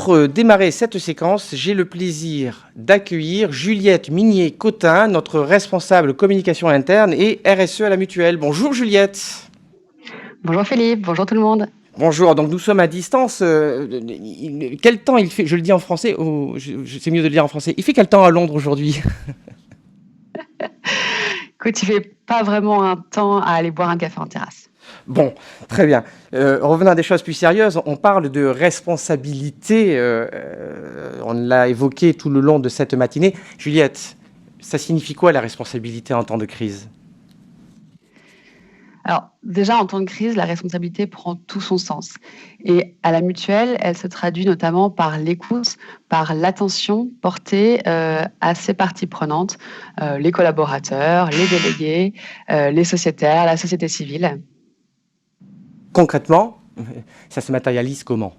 Pour démarrer cette séquence, j'ai le plaisir d'accueillir Juliette Minier-Cotin, notre responsable communication interne et RSE à la Mutuelle. Bonjour Juliette. Bonjour Philippe, bonjour tout le monde. Bonjour, donc nous sommes à distance. Quel temps il fait? Je le dis en français, c'est mieux de le dire en français. Il fait quel temps à Londres aujourd'hui? Écoute, il fait pas vraiment un temps à aller boire un café en terrasse. Bon, très bien. Revenons à des choses plus sérieuses. On parle de responsabilité. On l'a évoqué tout le long de cette matinée. Juliette, ça signifie quoi la responsabilité en temps de crise? Alors déjà, en temps de crise, la responsabilité prend tout son sens. Et à la Mutuelle, elle se traduit notamment par l'écoute, par l'attention portée à ces parties prenantes, les collaborateurs, les délégués, les sociétaires, la société civile. Concrètement, ça se matérialise comment?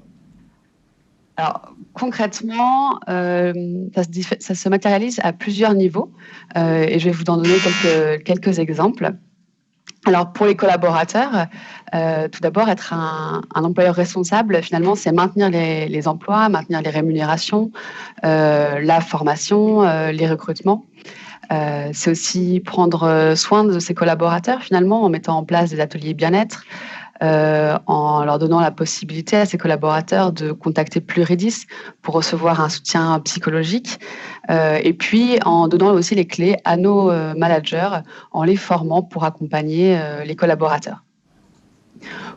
Alors concrètement, ça se matérialise à plusieurs niveaux et je vais vous en donner quelques exemples. Alors pour les collaborateurs, tout d'abord être un employeur responsable, finalement, c'est maintenir les emplois, maintenir les rémunérations, la formation, les recrutements. C'est aussi prendre soin de ses collaborateurs, finalement, en mettant en place des ateliers bien-être, en leur donnant la possibilité à ses collaborateurs de contacter Pluridis pour recevoir un soutien psychologique, et puis en donnant aussi les clés à nos managers, en les formant pour accompagner les collaborateurs.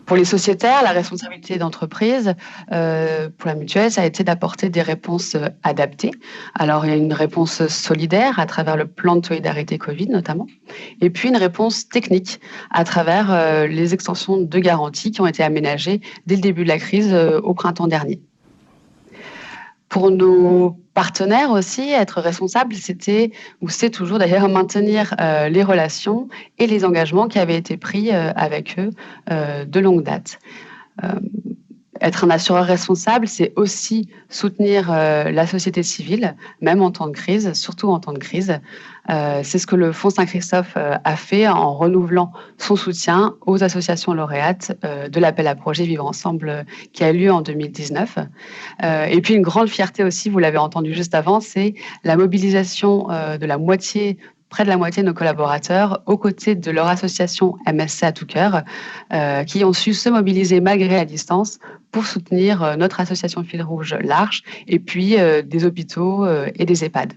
Pour les sociétaires, la responsabilité d'entreprise, pour la Mutuelle, ça a été d'apporter des réponses adaptées. Alors, il y a une réponse solidaire à travers le plan de solidarité Covid notamment, et puis une réponse technique à travers les extensions de garantie qui ont été aménagées dès le début de la crise au printemps dernier. Pour nos partenaires aussi, être responsable, c'était, ou c'est toujours d'ailleurs, maintenir les relations et les engagements qui avaient été pris avec eux de longue date. Être un assureur responsable, c'est aussi soutenir la société civile, même en temps de crise, surtout en temps de crise. C'est ce que le Fonds Saint-Christophe a fait en renouvelant son soutien aux associations lauréates de l'appel à projet Vivre Ensemble qui a eu lieu en 2019. Et puis une grande fierté aussi, vous l'avez entendu juste avant, c'est la mobilisation de près de la moitié de nos collaborateurs aux côtés de leur association MSC à tout cœur, qui ont su se mobiliser malgré la distance pour soutenir notre association Fil Rouge L'Arche et puis des hôpitaux et des EHPAD.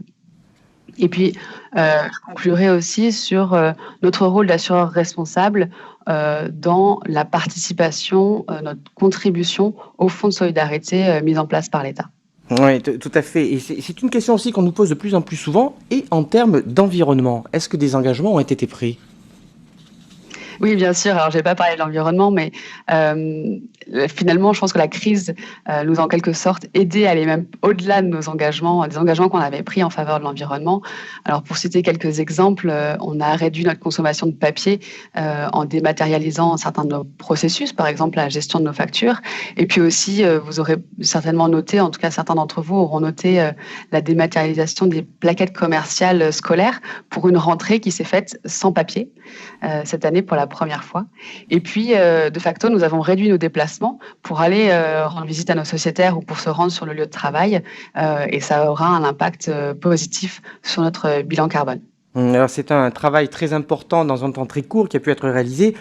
Et puis, je conclurai aussi sur notre rôle d'assureur responsable dans la participation, notre contribution au fonds de solidarité mis en place par l'État. Oui, tout à fait. Et c'est une question aussi qu'on nous pose de plus en plus souvent. Et en termes d'environnement, est-ce que des engagements ont été pris? Oui, bien sûr. Alors, je n'ai pas parlé de l'environnement, mais finalement, je pense que la crise nous a en quelque sorte aidé à aller même au-delà de nos engagements, des engagements qu'on avait pris en faveur de l'environnement. Alors, pour citer quelques exemples, on a réduit notre consommation de papier en dématérialisant certains de nos processus, par exemple la gestion de nos factures. Et puis aussi, vous aurez certainement noté, en tout cas certains d'entre vous auront noté la dématérialisation des plaquettes commerciales scolaires pour une rentrée qui s'est faite sans papier cette année pour la première fois. Et puis, de facto, nous avons réduit nos déplacements pour aller rendre visite à nos sociétaires ou pour se rendre sur le lieu de travail. Et ça aura un impact positif sur notre bilan carbone. Alors, c'est un travail très important dans un temps très court qui a pu être réalisé.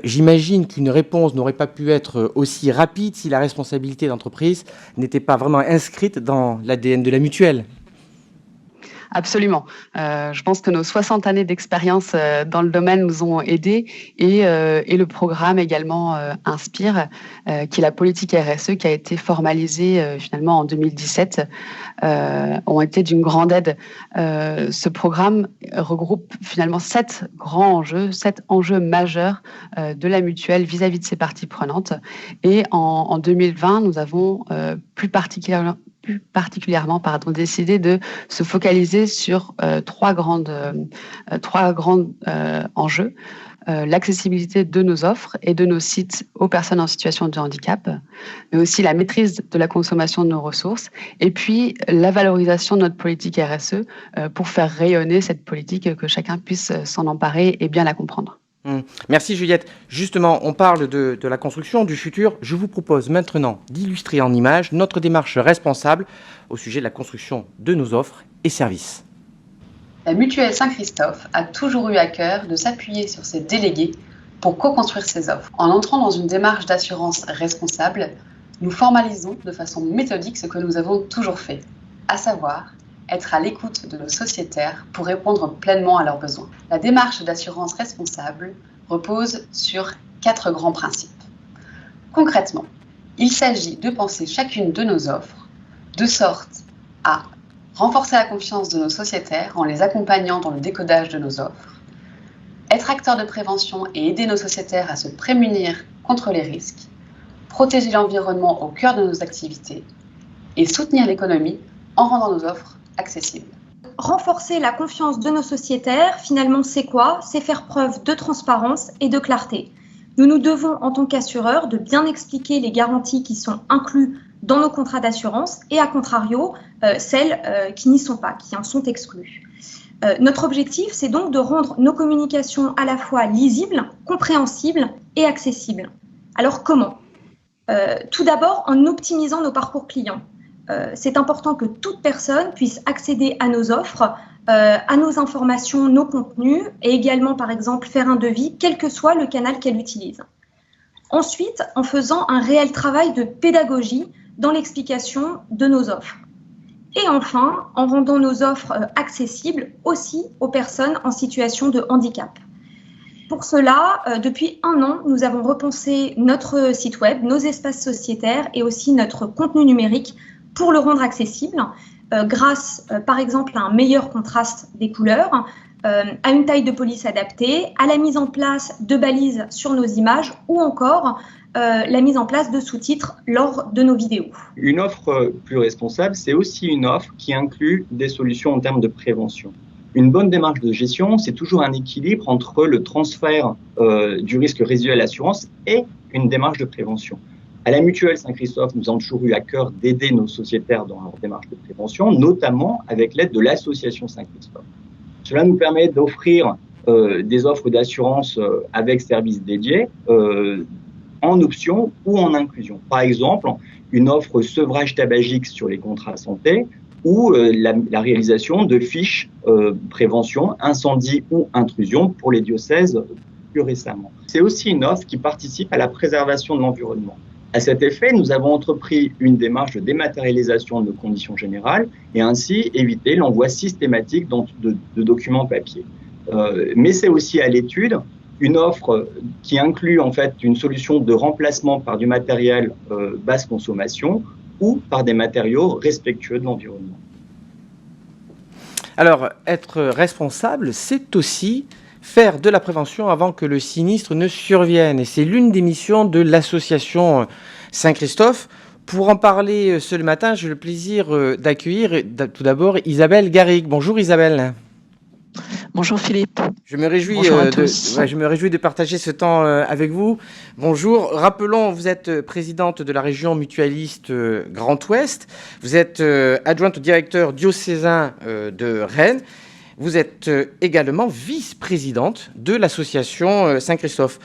J'imagine qu'une réponse n'aurait pas pu être aussi rapide si la responsabilité d'entreprise n'était pas vraiment inscrite dans l'ADN de la Mutuelle. Absolument. Je pense que nos 60 années d'expérience dans le domaine nous ont aidés et le programme également Inspire, qui est la politique RSE qui a été formalisée finalement en 2017, ont été d'une grande aide. Ce programme regroupe finalement 7 enjeux majeurs de la Mutuelle vis-à-vis de ses parties prenantes. Et en 2020, nous avons plus particulièrement décidé de se focaliser sur trois grands enjeux. L'accessibilité de nos offres et de nos sites aux personnes en situation de handicap, mais aussi la maîtrise de la consommation de nos ressources, et puis la valorisation de notre politique RSE pour faire rayonner cette politique, que chacun puisse s'en emparer et bien la comprendre. Merci Juliette. Justement, on parle de la construction du futur. Je vous propose maintenant d'illustrer en images notre démarche responsable au sujet de la construction de nos offres et services. La Mutuelle Saint-Christophe a toujours eu à cœur de s'appuyer sur ses délégués pour co-construire ses offres. En entrant dans une démarche d'assurance responsable, nous formalisons de façon méthodique ce que nous avons toujours fait, à savoir être à l'écoute de nos sociétaires pour répondre pleinement à leurs besoins. La démarche d'assurance responsable repose sur 4 grands principes. Concrètement, il s'agit de penser chacune de nos offres de sorte à renforcer la confiance de nos sociétaires en les accompagnant dans le décodage de nos offres, être acteur de prévention et aider nos sociétaires à se prémunir contre les risques, protéger l'environnement au cœur de nos activités et soutenir l'économie en rendant nos offres accessibles. Renforcer la confiance de nos sociétaires, finalement, c'est quoi? C'est faire preuve de transparence et de clarté. Nous nous devons, en tant qu'assureurs, de bien expliquer les garanties qui sont incluses dans nos contrats d'assurance et, à contrario, celles qui n'y sont pas, qui en sont exclues. Notre objectif, c'est donc de rendre nos communications à la fois lisibles, compréhensibles et accessibles. Alors, comment? Tout d'abord, en optimisant nos parcours clients. C'est important que toute personne puisse accéder à nos offres, à nos informations, nos contenus et également, par exemple, faire un devis, quel que soit le canal qu'elle utilise. Ensuite, en faisant un réel travail de pédagogie dans l'explication de nos offres. Et enfin, en rendant nos offres accessibles aussi aux personnes en situation de handicap. Pour cela, depuis 1 an, nous avons repensé notre site web, nos espaces sociétaires et aussi notre contenu numérique pour le rendre accessible grâce, par exemple, à un meilleur contraste des couleurs, à une taille de police adaptée, à la mise en place de balises sur nos images ou encore la mise en place de sous-titres lors de nos vidéos. Une offre plus responsable, c'est aussi une offre qui inclut des solutions en termes de prévention. Une bonne démarche de gestion, c'est toujours un équilibre entre le transfert du risque résiduel à l'assurance et une démarche de prévention. À la Mutuelle Saint-Christophe, nous avons toujours eu à cœur d'aider nos sociétaires dans leur démarche de prévention, notamment avec l'aide de l'association Saint-Christophe. Cela nous permet d'offrir des offres d'assurance avec services dédiés en option ou en inclusion. Par exemple, une offre sevrage tabagique sur les contrats santé ou la réalisation de fiches prévention, incendie ou intrusion pour les diocèses plus récemment. C'est aussi une offre qui participe à la préservation de l'environnement. À cet effet, nous avons entrepris une démarche de dématérialisation de nos conditions générales et ainsi éviter l'envoi systématique de documents papier. Mais c'est aussi à l'étude une offre qui inclut en fait une solution de remplacement par du matériel basse consommation ou par des matériaux respectueux de l'environnement. Alors, être responsable, c'est aussi faire de la prévention avant que le sinistre ne survienne. Et c'est l'une des missions de l'association Saint-Christophe. Pour en parler ce matin, j'ai le plaisir d'accueillir tout d'abord Isabelle Garrigue. Bonjour Isabelle. Bonjour Philippe. Je me réjouis, je me réjouis de partager ce temps avec vous. Bonjour. Rappelons, vous êtes présidente de la région mutualiste Grand Ouest. Vous êtes adjointe au directeur diocésain de Rennes. Vous êtes également vice-présidente de l'association Saint-Christophe.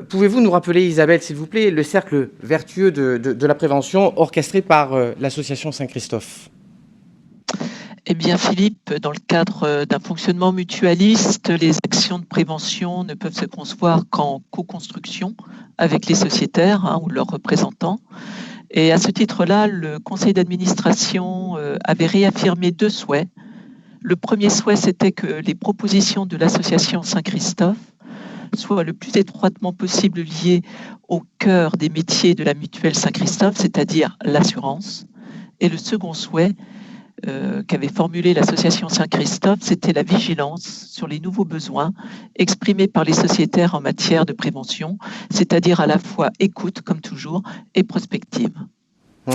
Pouvez-vous nous rappeler, Isabelle, s'il vous plaît, le cercle vertueux de la prévention orchestré par l'association Saint-Christophe? Eh bien Philippe, dans le cadre d'un fonctionnement mutualiste, les actions de prévention ne peuvent se concevoir qu'en co-construction avec les sociétaires ou leurs représentants. Et à ce titre-là, le conseil d'administration avait réaffirmé 2 souhaits. Le premier souhait, c'était que les propositions de l'association Saint-Christophe soient le plus étroitement possible liées au cœur des métiers de la mutuelle Saint-Christophe, c'est-à-dire l'assurance. Et le second souhait qu'avait formulé l'association Saint-Christophe, c'était la vigilance sur les nouveaux besoins exprimés par les sociétaires en matière de prévention, c'est-à-dire à la fois écoute, comme toujours, et prospective.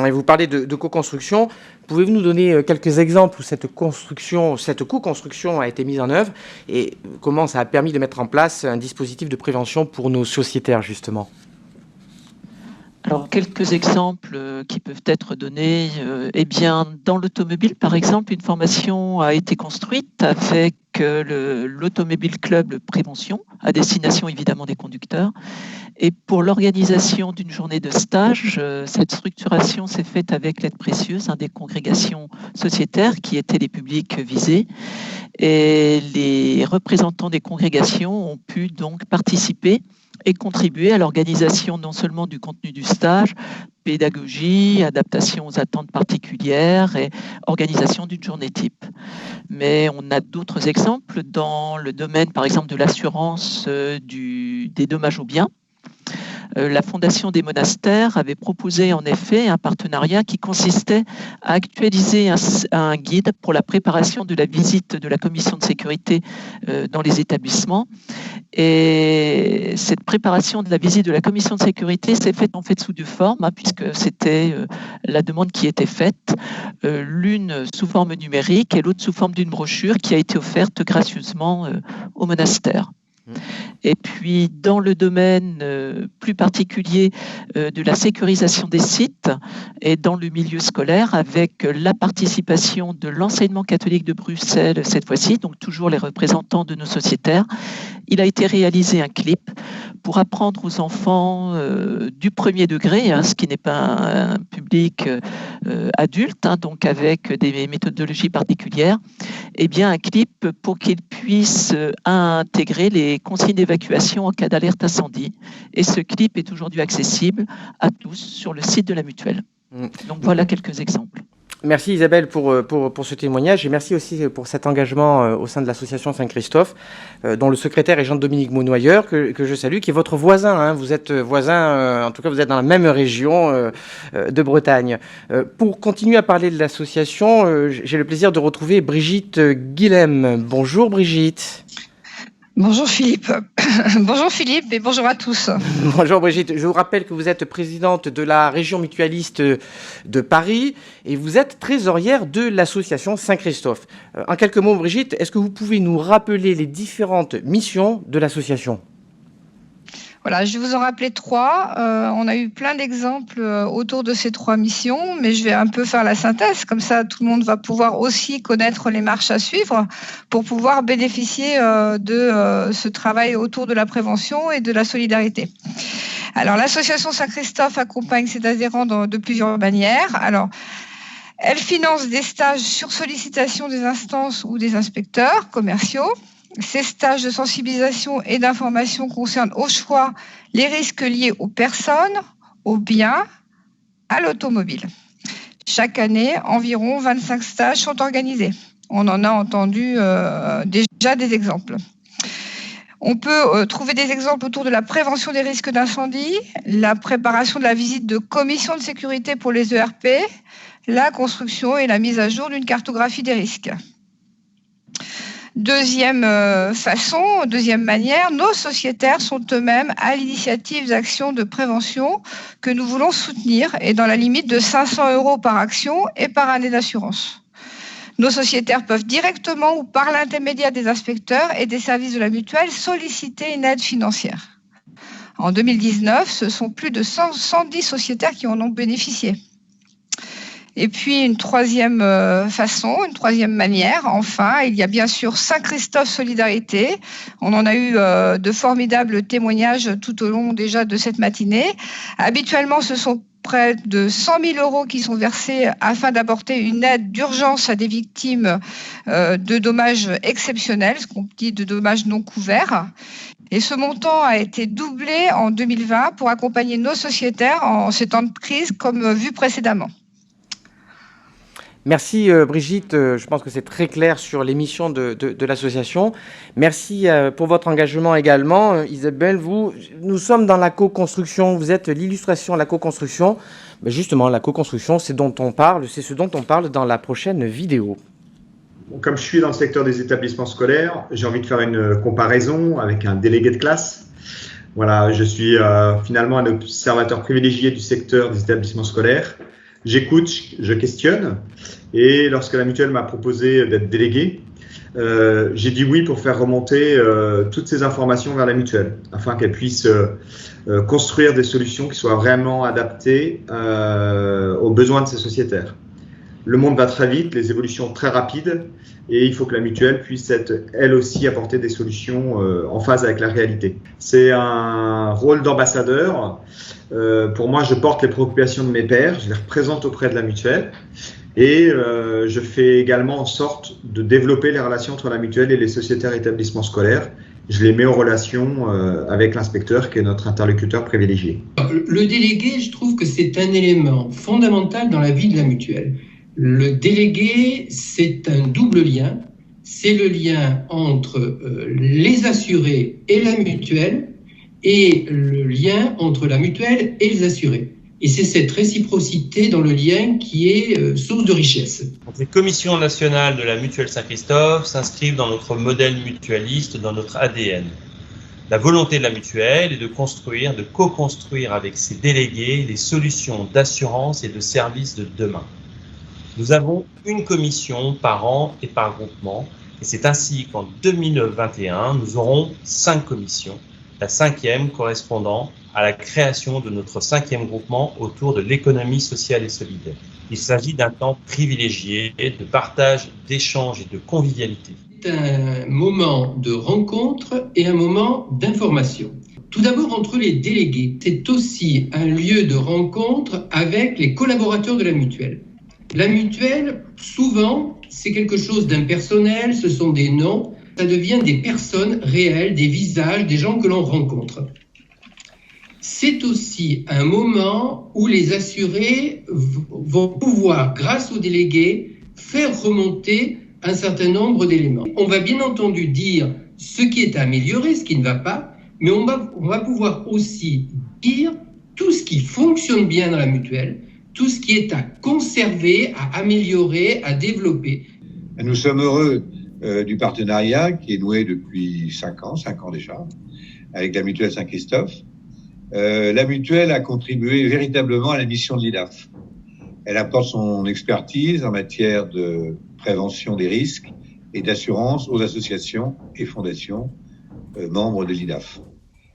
Et vous parlez de co-construction. Pouvez-vous nous donner quelques exemples où cette co-construction a été mise en œuvre et comment ça a permis de mettre en place un dispositif de prévention pour nos sociétaires, justement? Alors, quelques exemples qui peuvent être donnés. Eh bien, dans l'automobile, par exemple, une formation a été construite avec l'Automobile Club Prévention, à destination évidemment des conducteurs. Et pour l'organisation d'une journée de stage, cette structuration s'est faite avec l'aide précieuse des congrégations sociétaires qui étaient les publics visés. Et les représentants des congrégations ont pu donc participer et contribuer à l'organisation non seulement du contenu du stage, pédagogie, adaptation aux attentes particulières et organisation d'une journée type. Mais on a d'autres exemples dans le domaine, par exemple, de l'assurance des dommages aux biens. La Fondation des monastères avait proposé en effet un partenariat qui consistait à actualiser un guide pour la préparation de la visite de la commission de sécurité dans les établissements. Et cette préparation de la visite de la commission de sécurité s'est faite en fait sous deux formes, puisque c'était la demande qui était faite, l'une sous forme numérique et l'autre sous forme d'une brochure qui a été offerte gracieusement au monastère. Et puis, dans le domaine plus particulier de la sécurisation des sites et dans le milieu scolaire, avec la participation de l'enseignement catholique de Bruxelles cette fois-ci, donc toujours les représentants de nos sociétaires, il a été réalisé un clip pour apprendre aux enfants du premier degré, ce qui n'est pas un public adulte, donc avec des méthodologies particulières, et bien un clip pour qu'ils puissent intégrer les consignes d'évacuation en cas d'alerte incendie. Et ce clip est aujourd'hui accessible à tous sur le site de la mutuelle. Donc voilà quelques exemples. Merci Isabelle pour ce témoignage et merci aussi pour cet engagement au sein de l'association Saint-Christophe, dont le secrétaire est Jean-Dominique Maunoyeur, que je salue, qui est votre voisin. Vous êtes voisin, en tout cas vous êtes dans la même région de Bretagne. Pour continuer à parler de l'association, j'ai le plaisir de retrouver Brigitte Guilhem. Bonjour Brigitte. Bonjour Philippe. Bonjour Philippe et bonjour à tous. Bonjour Brigitte. Je vous rappelle que vous êtes présidente de la région mutualiste de Paris et vous êtes trésorière de l'association Saint-Christophe. En quelques mots Brigitte, est-ce que vous pouvez nous rappeler les différentes missions de l'association ? Voilà, je vais vous en rappeler 3. On a eu plein d'exemples autour de ces 3 missions, mais je vais un peu faire la synthèse. Comme ça, tout le monde va pouvoir aussi connaître les marches à suivre pour pouvoir bénéficier de ce travail autour de la prévention et de la solidarité. Alors, l'association Saint-Christophe accompagne ses adhérents de plusieurs manières. Alors, elle finance des stages sur sollicitation des instances ou des inspecteurs commerciaux. Ces stages de sensibilisation et d'information concernent au choix les risques liés aux personnes, aux biens, à l'automobile. Chaque année, environ 25 stages sont organisés. On en a entendu déjà des exemples. On peut trouver des exemples autour de la prévention des risques d'incendie, la préparation de la visite de commissions de sécurité pour les ERP, la construction et la mise à jour d'une cartographie des risques. Deuxième manière, nos sociétaires sont eux-mêmes à l'initiative d'actions de prévention que nous voulons soutenir et dans la limite de 500 € par action et par année d'assurance. Nos sociétaires peuvent directement ou par l'intermédiaire des inspecteurs et des services de la mutuelle solliciter une aide financière. En 2019, ce sont plus de 110 sociétaires qui en ont bénéficié. Et puis une troisième manière, enfin, il y a bien sûr Saint-Christophe Solidarité. On en a eu de formidables témoignages tout au long déjà de cette matinée. Habituellement, ce sont près de 100 000 € qui sont versés afin d'apporter une aide d'urgence à des victimes de dommages exceptionnels, ce qu'on dit de dommages non couverts. Et ce montant a été doublé en 2020 pour accompagner nos sociétaires en ces temps de crise comme vu précédemment. Merci Brigitte, je pense que c'est très clair sur les missions de l'association. Merci pour votre engagement également. Isabelle, nous sommes dans la co-construction, vous êtes l'illustration de la co-construction. Mais justement, la co-construction, c'est ce dont on parle dans la prochaine vidéo. Comme je suis dans le secteur des établissements scolaires, j'ai envie de faire une comparaison avec un délégué de classe. Voilà, je suis finalement un observateur privilégié du secteur des établissements scolaires. J'écoute, je questionne et lorsque la mutuelle m'a proposé d'être délégué, j'ai dit oui pour faire remonter toutes ces informations vers la mutuelle, afin qu'elle puisse construire des solutions qui soient vraiment adaptées aux besoins de ses sociétaires. Le monde va très vite, les évolutions très rapides, et il faut que la mutuelle puisse être, elle aussi, apporter des solutions en phase avec la réalité. C'est un rôle d'ambassadeur. Pour moi, je porte les préoccupations de mes pairs, je les représente auprès de la mutuelle, et je fais également en sorte de développer les relations entre la mutuelle et les sociétaires établissements scolaires. Je les mets en relation avec l'inspecteur, qui est notre interlocuteur privilégié. Le délégué, je trouve que c'est un élément fondamental dans la vie de la mutuelle. Le délégué, c'est un double lien. C'est le lien entre les assurés et la mutuelle, et le lien entre la mutuelle et les assurés. Et c'est cette réciprocité dans le lien qui est source de richesse. Les commissions nationales de la Mutuelle Saint-Christophe s'inscrivent dans notre modèle mutualiste, dans notre ADN. La volonté de la mutuelle est de construire, de co-construire avec ses délégués les solutions d'assurance et de services de demain. Nous avons une commission par an et par groupement, et c'est ainsi qu'en 2021, nous aurons 5 commissions, la 5e correspondant à la création de notre 5e groupement autour de l'économie sociale et solidaire. Il s'agit d'un temps privilégié de partage, d'échange et de convivialité. C'est un moment de rencontre et un moment d'information. Tout d'abord, entre les délégués, c'est aussi un lieu de rencontre avec les collaborateurs de la mutuelle. La mutuelle, souvent, c'est quelque chose d'impersonnel, ce sont des noms, ça devient des personnes réelles, des visages, des gens que l'on rencontre. C'est aussi un moment où les assurés vont pouvoir, grâce aux délégués, faire remonter un certain nombre d'éléments. On va bien entendu dire ce qui est amélioré, ce qui ne va pas, mais on va pouvoir aussi dire tout ce qui fonctionne bien dans la mutuelle, tout ce qui est à conserver, à améliorer, à développer. Nous sommes heureux du partenariat qui est noué depuis 5 ans déjà, avec la Mutuelle Saint-Christophe. La mutuelle a contribué véritablement à la mission de l'IDAF. Elle apporte son expertise en matière de prévention des risques et d'assurance aux associations et fondations membres de l'IDAF.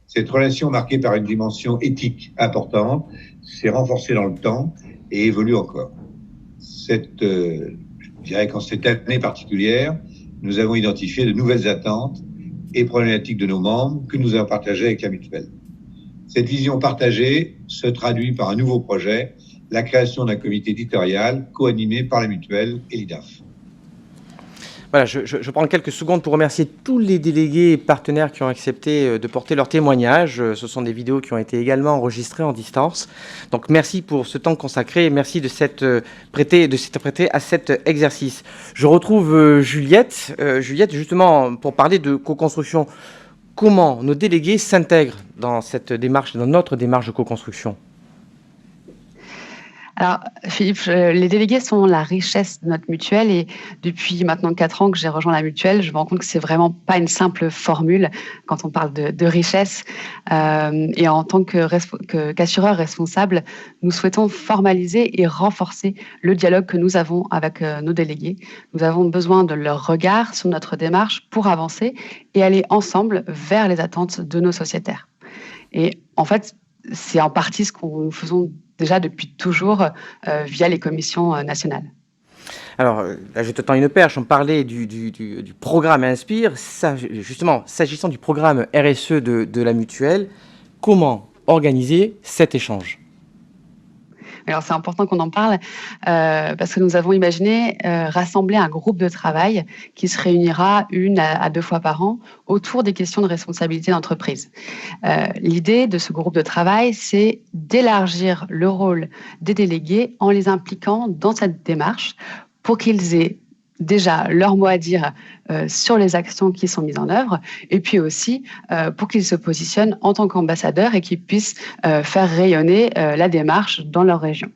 Cette relation marquée par une dimension éthique importante s'est renforcée dans le temps et évolue encore. Je dirais qu'en cette année particulière, nous avons identifié de nouvelles attentes et problématiques de nos membres que nous avons partagées avec la mutuelle. Cette vision partagée se traduit par un nouveau projet, la création d'un comité éditorial co-animé par la mutuelle et l'IDAF. Voilà, je prends quelques secondes pour remercier tous les délégués et partenaires qui ont accepté de porter leur témoignage. Ce sont des vidéos qui ont été également enregistrées en distance. Donc merci pour ce temps consacré et merci de s'être prêté à cet exercice. Je retrouve Juliette. Juliette, justement, pour parler de co-construction. Comment nos délégués s'intègrent dans cette démarche, dans notre démarche de co-construction ? Alors, Philippe, les délégués sont la richesse de notre mutuelle et depuis maintenant 4 ans que j'ai rejoint la mutuelle, je me rends compte que c'est vraiment pas une simple formule quand on parle de richesse. Et en tant qu'assureur responsable, nous souhaitons formaliser et renforcer le dialogue que nous avons avec nos délégués. Nous avons besoin de leur regard sur notre démarche pour avancer et aller ensemble vers les attentes de nos sociétaires. Et en fait, c'est en partie ce que nous faisons déjà depuis toujours via les commissions nationales. Alors, là, je te tends une perche. On parlait du programme Inspire. Ça, justement, s'agissant du programme RSE de la mutuelle, comment organiser cet échange ? Alors, c'est important qu'on en parle parce que nous avons imaginé rassembler un groupe de travail qui se réunira 1 à 2 fois par an autour des questions de responsabilité d'entreprise. L'idée de ce groupe de travail, c'est d'élargir le rôle des délégués en les impliquant dans cette démarche pour qu'ils aient déjà leur mot à dire sur les actions qui sont mises en œuvre et puis aussi pour qu'ils se positionnent en tant qu'ambassadeurs et qu'ils puissent faire rayonner la démarche dans leur région.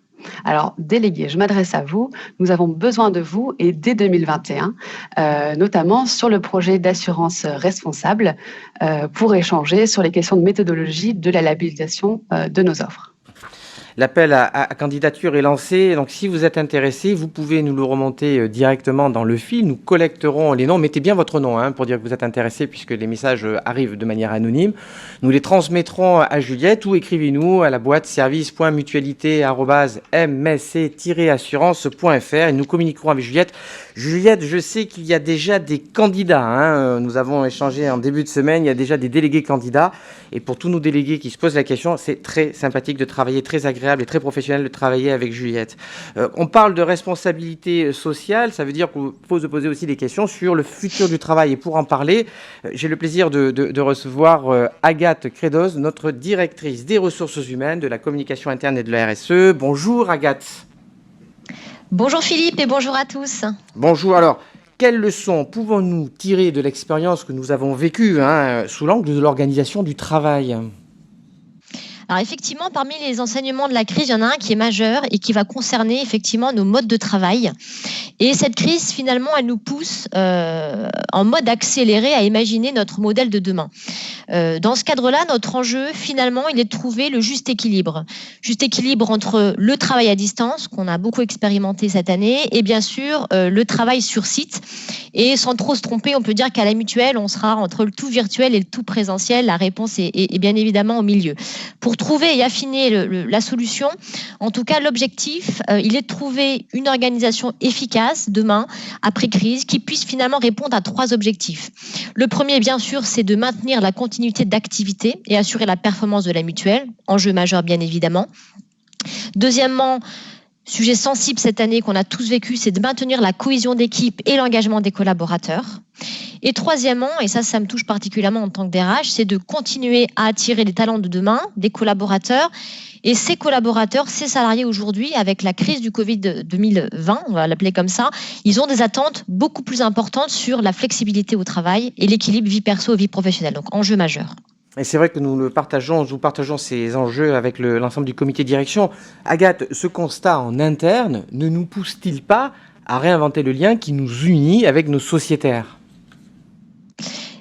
Alors, délégués, je m'adresse à vous. Nous avons besoin de vous et dès 2021, notamment sur le projet d'assurance responsable pour échanger sur les questions de méthodologie de la labellisation de nos offres. L'appel à candidature est lancé. Donc, si vous êtes intéressé, vous pouvez nous le remonter directement dans le fil. Nous collecterons les noms. Mettez bien votre nom pour dire que vous êtes intéressé, puisque les messages arrivent de manière anonyme. Nous les transmettrons à Juliette ou écrivez-nous à la boîte service.mutualité@msc-assurance.fr et nous communiquerons avec Juliette. Juliette, je sais qu'il y a déjà des candidats. Nous avons échangé en début de semaine. Il y a déjà des délégués candidats. Et pour tous nos délégués qui se posent la question, c'est très sympathique de travailler, très agréable et très professionnel de travailler avec Juliette. On parle de responsabilité sociale, ça veut dire qu'il faut se poser aussi des questions sur le futur du travail. Et pour en parler, j'ai le plaisir de recevoir Agathe Credos, notre directrice des ressources humaines, de la communication interne et de la RSE. Bonjour Agathe. Bonjour Philippe et bonjour à tous. Bonjour, alors... Quelles leçons pouvons-nous tirer de l'expérience que nous avons vécue sous l'angle de l'organisation du travail ? Alors effectivement, parmi les enseignements de la crise, il y en a un qui est majeur et qui va concerner effectivement nos modes de travail. Et cette crise, finalement, elle nous pousse en mode accéléré à imaginer notre modèle de demain. Dans ce cadre-là, notre enjeu, finalement, il est de trouver le juste équilibre. Juste équilibre entre le travail à distance, qu'on a beaucoup expérimenté cette année, et bien sûr, le travail sur site. Et sans trop se tromper, on peut dire qu'à la mutuelle, on sera entre le tout virtuel et le tout présentiel. La réponse est bien évidemment au milieu. Pour trouver et affiner la solution, en tout cas, l'objectif, il est de trouver une organisation efficace demain, après crise, qui puisse finalement répondre à 3 objectifs. Le premier, bien sûr, c'est de maintenir la continuité d'activité et assurer la performance de la mutuelle, enjeu majeur bien évidemment. Deuxièmement, sujet sensible cette année qu'on a tous vécu, c'est de maintenir la cohésion d'équipe et l'engagement des collaborateurs. Et troisièmement, et ça me touche particulièrement en tant que DRH, c'est de continuer à attirer les talents de demain, des collaborateurs. Et ces collaborateurs, ces salariés aujourd'hui, avec la crise du Covid 2020, on va l'appeler comme ça, ils ont des attentes beaucoup plus importantes sur la flexibilité au travail et l'équilibre vie perso, vie professionnelle. Donc, enjeu majeur. Et c'est vrai que nous partageons ces enjeux avec l'ensemble du comité de direction. Agathe, ce constat en interne ne nous pousse-t-il pas à réinventer le lien qui nous unit avec nos sociétaires ?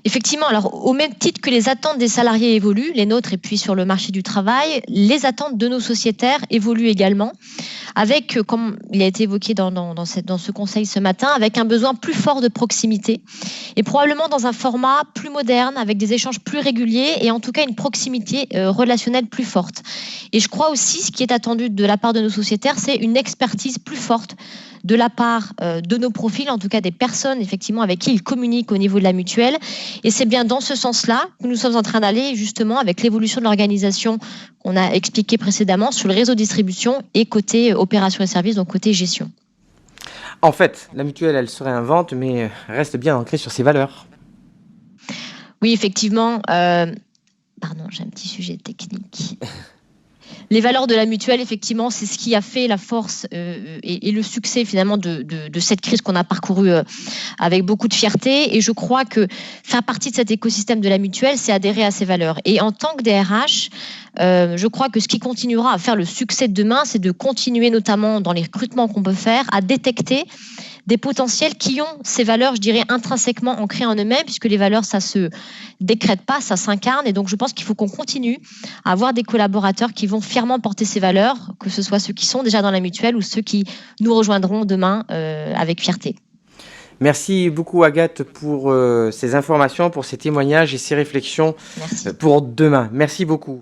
Effectivement, alors au même titre que les attentes des salariés évoluent, les nôtres et puis sur le marché du travail, les attentes de nos sociétaires évoluent également, avec, comme il a été évoqué dans ce conseil ce matin, avec un besoin plus fort de proximité et probablement dans un format plus moderne, avec des échanges plus réguliers et en tout cas une proximité relationnelle plus forte. Et je crois aussi, ce qui est attendu de la part de nos sociétaires, c'est une expertise plus forte de la part de nos profils, en tout cas des personnes effectivement avec qui ils communiquent au niveau de la mutuelle. Et c'est bien dans ce sens-là que nous sommes en train d'aller justement avec l'évolution de l'organisation qu'on a expliqué précédemment sur le réseau distribution et côté opération et services, donc côté gestion. En fait, la mutuelle, elle se réinvente, mais reste bien ancrée sur ses valeurs. Oui, effectivement. Pardon, j'ai un petit sujet technique. Les valeurs de la mutuelle, effectivement, c'est ce qui a fait la force et le succès finalement de cette crise qu'on a parcourue avec beaucoup de fierté. Et je crois que faire partie de cet écosystème de la mutuelle, c'est adhérer à ces valeurs. Et en tant que DRH, je crois que ce qui continuera à faire le succès de demain, c'est de continuer notamment dans les recrutements qu'on peut faire à détecter des potentiels qui ont ces valeurs, je dirais, intrinsèquement ancrées en eux-mêmes, puisque les valeurs, ça se décrète pas, ça s'incarne. Et donc, je pense qu'il faut qu'on continue à avoir des collaborateurs qui vont fièrement porter ces valeurs, que ce soit ceux qui sont déjà dans la mutuelle ou ceux qui nous rejoindront demain avec fierté. Merci beaucoup Agathe pour ces informations, pour ces témoignages et ces réflexions pour demain. Merci beaucoup.